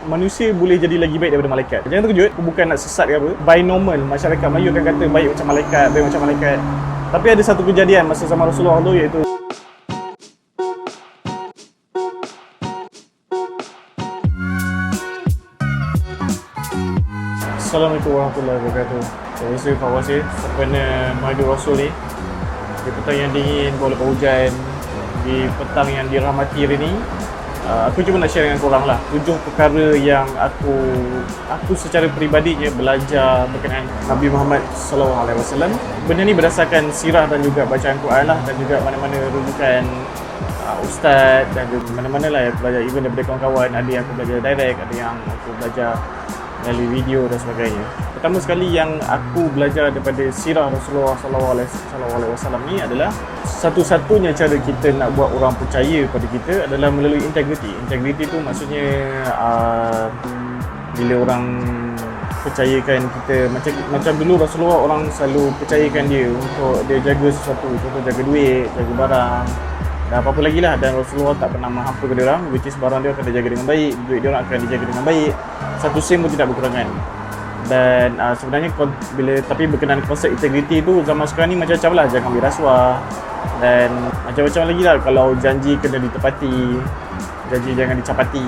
Manusia boleh jadi lagi baik daripada malaikat. Jangan terkejut, aku bukan nak sesat ke apa. By normal, masyarakat Melayu akan kata baik macam malaikat, baik macam malaikat. Tapi ada satu kejadian masa zaman Rasulullah tu, iaitu Assalamualaikum warahmatullahi wabarakatuh. Saya Fawazir, sempena mengadu Rasul ni. Di petang yang dingin, walaupun hujan, di petang yang dirahmati hari ni, aku cuma nak share dengan korang lah 7 perkara yang aku secara peribadinya belajar berkenaan Nabi Muhammad SAW. Benda ni berdasarkan sirah dan juga bacaan Quran lah, dan juga mana-mana rujukan ustaz dan juga mana-mana lah yang aku belajar, even daripada kawan-kawan. Ada yang aku belajar direct, ada yang aku belajar melalui video dan sebagainya. Pertama sekali yang aku belajar daripada sirah Rasulullah SAW ni adalah satu-satunya cara kita nak buat orang percaya pada kita adalah melalui integriti. Integriti tu maksudnya bila orang percayakan kita, macam dulu Rasulullah orang selalu percayakan dia untuk dia jaga sesuatu, contoh jaga duit, jaga barang dan apa-apa lagi lah, dan Rasulullah tak pernah menghampa kepada orang, which is barang dia akan dijaga dengan baik, duit dia orang akan dijaga dengan baik, satu sen pun tidak berkurangan. Dan sebenarnya tapi berkenaan konsep integriti tu zaman sekarang ni macam-macam lah, jangan ambil rasuah dan macam-macam lagi lah. Kalau janji kena ditepati, janji jangan dicapati.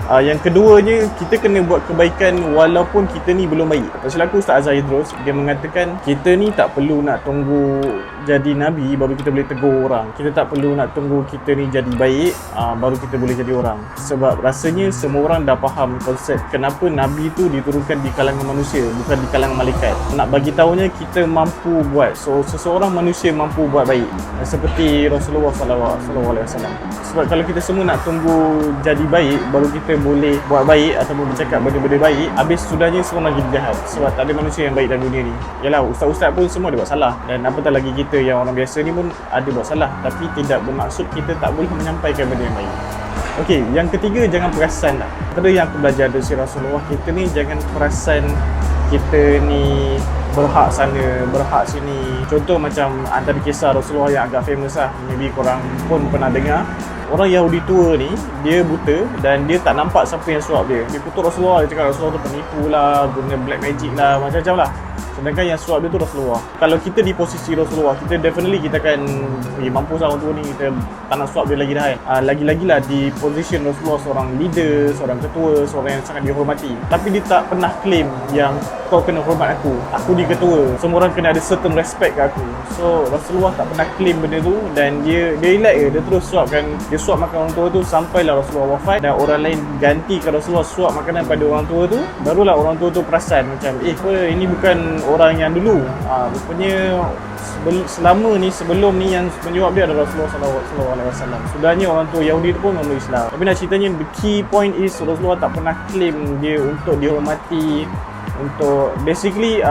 Yang keduanya, kita kena buat kebaikan walaupun kita ni belum baik. Pasal aku Ustaz Azhar Idrus, dia mengatakan kita ni tak perlu nak tunggu jadi Nabi baru kita boleh tegur orang. Kita tak perlu nak tunggu kita ni jadi baik baru kita boleh jadi orang. Sebab rasanya semua orang dah faham konsep kenapa Nabi tu diturunkan di kalangan manusia, bukan di kalangan malaikat. Nak bagi tahunya kita mampu buat, so seseorang manusia mampu buat baik, seperti Rasulullah SAW. Sebab kalau kita semua nak tunggu jadi baik baru kita boleh buat baik ataupun bercakap benda-benda baik, habis sudahnya semua lagi jahat. Sebab tak ada manusia yang baik dalam dunia ni. Yalah, ustaz-ustaz pun semua ada buat salah, dan apatah lagi kita yang orang biasa ni pun ada buat salah, tapi tidak bermaksud kita tak boleh menyampaikan benda yang baik. Okey, yang ketiga, jangan perasan lah. Perkara yang aku belajar dari Rasulullah, kita ni jangan perasan kita ni berhak sana, berhak sini. Contoh macam antara kisah Rasulullah yang agak famous lah, maybe korang pun pernah dengar. Orang Yahudi tua ni, dia buta dan dia tak nampak siapa yang suap dia. Dia kutuk Rasulullah, dia cakap Rasulullah tu penipu lah, guna black magic lah, macam-macam lah. Sedangkan yang suap dia tu Rasulullah. Kalau kita di posisi Rasulullah, kita definitely kita akan mampus lah orang tua ni, kita tak nak suap dia lagi dah kan. Lagi-lagi lah di position Rasulullah, seorang leader, seorang ketua, seorang yang sangat dihormati. Tapi dia tak pernah claim yang kau kena hormat aku ni ketua, semua orang kena ada certain respect ke aku. So Rasulullah tak pernah claim benda tu, dan dia elak je, dia terus suapkan, dia suap makan orang tua tu sampailah Rasulullah wafat dan orang lain gantikan Rasulullah suap makanan pada orang tua tu. Barulah orang tua tu perasan macam ini bukan orang yang dulu. Rupanya sebelum ni yang menyuap dia adalah Rasulullah SAW. Sudahnya orang tua Yahudi tu pun memeluk Islam. Tapi nak ceritanya, the key point is Rasulullah tak pernah claim dia untuk dihormati, untuk basically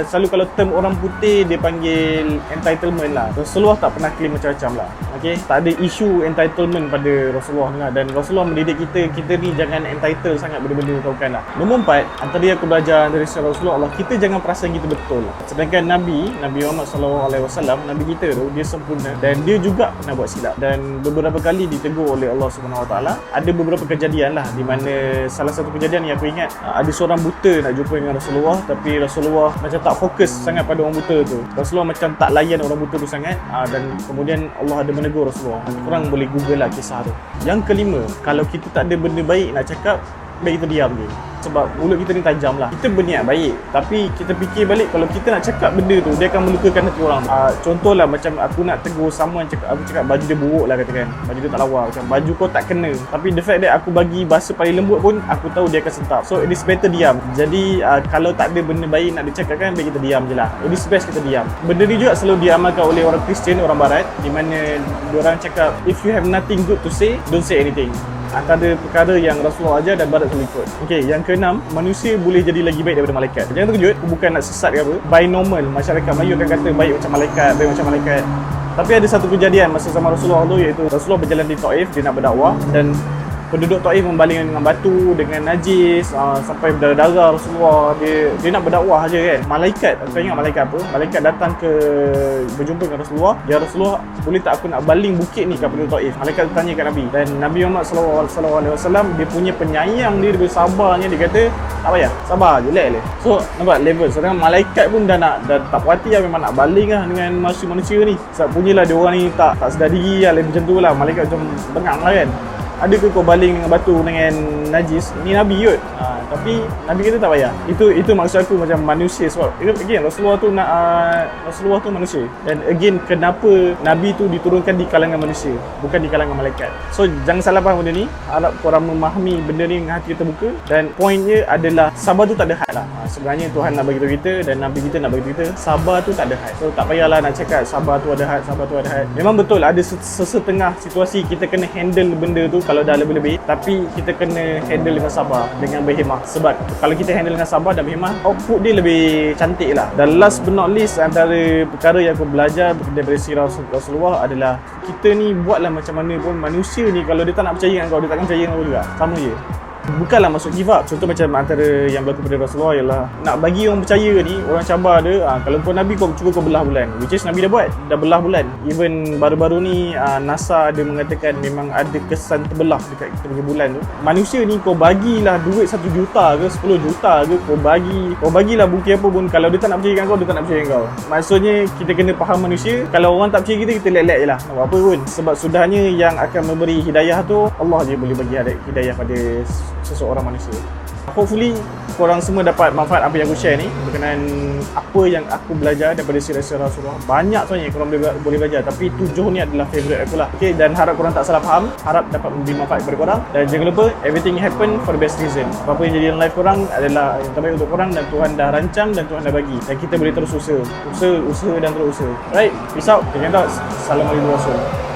selalu kalau term orang putih dia panggil entitlement lah. Rasulullah tak pernah claim macam-macam lah. Okay? Tak ada isu entitlement pada Rasulullah lah. Dan Rasulullah mendidik kita ni jangan entitled sangat benda-benda tu kan lah. Nombor 4, antara yang aku belajar dari Rasulullah, kita jangan perasan kita betul. Sedangkan Nabi Muhammad SAW, Nabi kita tu, dia sempurna dan dia juga pernah buat silap. Dan beberapa kali ditegur oleh Allah SWT. Ada beberapa kejadian lah, di mana salah satu kejadian yang aku ingat, ada seorang buta nak jumpa dengan Rasulullah, tapi Rasulullah macam tak fokus sangat pada orang buta tu. Rasulullah macam tak layan orang buta tu sangat, dan kemudian Allah ada menegur Rasulullah. Korang boleh google lah kisah tu. Yang kelima, kalau kita tak ada benda baik nak cakap, baik kita diam je. Sebab mulut kita ni tajam lah. Kita berniat baik, tapi kita fikir balik, kalau kita nak cakap benda tu, dia akan melukakan hati orang. Contohlah macam aku nak tegur someone, aku cakap baju dia buruk lah katakan, baju dia tak lawa, macam baju kau tak kena. Tapi the fact that aku bagi bahasa paling lembut pun, aku tahu dia akan sentap. So it is better diam. Jadi kalau tak ada benda baik nak dicakapkan, baik kita diam je lah. It is best kita diam. Benda ni juga selalu diamalkan oleh orang Kristian, orang Barat, di mana diorang cakap, if you have nothing good to say, don't say anything. Antara perkara yang Rasulullah ajar dan Barat selalu ikut. Okey, yang keenam, manusia boleh jadi lagi baik daripada malaikat. Jangan terkejut, aku bukan nak sesat ke apa. By normal, masyarakat Melayu akan kata baik macam malaikat, baik macam malaikat. Tapi ada satu kejadian masa zaman Rasulullah tu, iaitu Rasulullah berjalan di Taif, dia nak berdakwah, dan penduduk Taif membaling dengan batu, dengan najis, sampai berdarah-darah Rasulullah. Dia nak berdakwah aja kan. Malaikat, kau ingat malaikat apa? Malaikat datang berjumpa dengan Rasulullah. Ya Rasulullah, boleh tak aku nak baling bukit ni kat penduduk Taif? Malaikat tanya kat Nabi. Dan Nabi Muhammad SAW, dia punya penyayang dia sabarnya, dia kata tak payah, sabar je, let. So nampak level. Sekarang malaikat pun dah tak puas hati lah, memang nak baling lah dengan manusia ni. Sebab punyalah dia orang ni tak sedar diri lah, macam tu lah. Malaikat macam bengang lah kan. Adakah kau baling dengan batu dengan najis? Ni Nabi kot. Tapi Nabi kata tak payah. Itu maksud aku macam manusia. Sebab again Rasulullah tu manusia. Dan again, kenapa Nabi tu diturunkan di kalangan manusia, bukan di kalangan malaikat. So jangan salah faham benda ni. Harap korang memahami benda ni dengan hati terbuka. Dan poinnya adalah sabar tu tak ada had lah. Sebenarnya Tuhan nak bagi tahu kita dan Nabi kita nak bagi tahu kita, sabar tu tak ada had. So tak payahlah nak cakap sabar tu ada had, sabar tu ada had. Memang betul ada sesetengah situasi kita kena handle benda tu kalau dah lebih-lebih, tapi kita kena handle dengan sabar, dengan berhemah. Sebab kalau kita handle dengan sabar dan berhemah, output dia lebih cantik lah. Dan last but not least, antara perkara yang aku belajar daripada sirah Rasulullah adalah kita ni buatlah macam mana pun, manusia ni kalau dia tak nak percaya dengan kau, dia takkan percaya dengan kau juga. Sama je. Bukanlah maksud give up. Contoh macam antara yang berlaku pada Rasulullah ialah nak bagi orang percaya ni, orang cabar dia, kalau kau Nabi kau cuba kau belah bulan, which is Nabi dah belah bulan. Even baru-baru ni NASA ada mengatakan memang ada kesan terbelah dekat kita punya bulan tu. Manusia ni kau bagilah duit 1 juta ke 10 juta ke, kau bagilah bukti apa pun, kalau dia tak nak percaya dengan kau, dia tak nak percaya dengan kau. Maksudnya kita kena faham manusia. Kalau orang tak percaya kita let je lah, nak buat apa pun. Sebab sudahnya yang akan memberi hidayah tu Allah je boleh bagi hidayah pada seseorang manusia. Hopefully korang semua dapat manfaat apa yang aku share ni berkenaan apa yang aku belajar daripada sirah-sirah Rasulullah. Banyak sebenarnya korang boleh belajar, tapi 7 ni adalah favourite aku lah. Okay, dan harap korang tak salah faham, harap dapat memberi manfaat kepada korang. Dan jangan lupa, everything happen for the best reason. Apa yang jadi dalam life korang adalah yang terbaik untuk korang, dan Tuhan dah rancang dan Tuhan dah bagi, dan kita boleh terus usaha dan terus usaha. Alright, peace out. Jangan tak, Assalamualaikum warahmatullahi wabarakatuh.